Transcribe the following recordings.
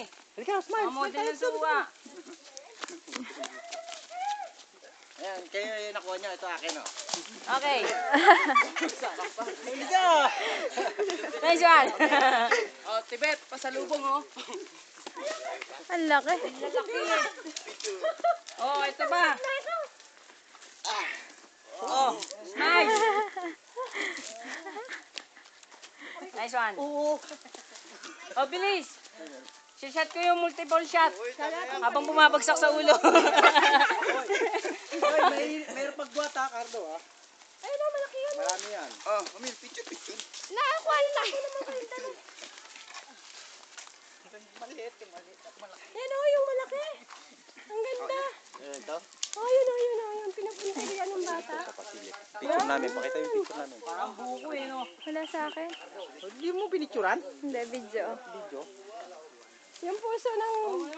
Halika, smile. Mga model ng suwa. Ayan, kayo yung nakuha niya. Ito akin, oh. Okay. Halika! Nice one. Oh, Tibet, pasalubong oh. Ang laki. Oh, ito ba? Oh, nice. Nice one. Oh, bilis. Shot ko yung multiple shot. Habang bumabagsak sa ulo. Ay, mayroon pagbuhat ha, Cardo, ha? Ayun na, malaki yun. Marami yan. Oh, Amir, picture. Nakakuha na laki naman kayo dalawa. Maliit. Yan o, yung malaki. Ang ganda. Ito? Oh, yun. Yung pinapunterian ng bata. Picture namin. Pakita yung picture namin. Parang buko eh, no? Wala sa akin. Hindi mo pinicturan? Hindi, video. Video? Yung puso ng,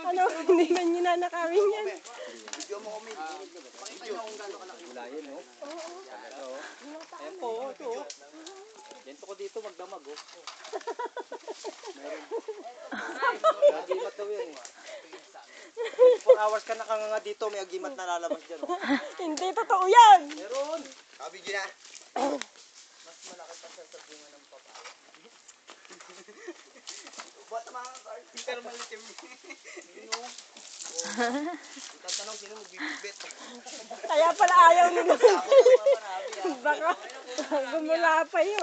hindi man nyo nanakawin yan. Video mo kami. Video. Wala yun, no? Oo. Ayan po, ito. Ganito ko dito magdamag, oh. Meron. Agimat daw yan, eh. 4 hours ka nakanganga dito, may agimat na lalabas dyan, oh. Hindi, totoo yan. Meron! Kabigyo na. Mas malaki pa sa bunga ng papaya. Buat mga card. Pero malitim. Tatanong sino magbibibit. Kaya pala ayaw nila. Baka gumula pa yun.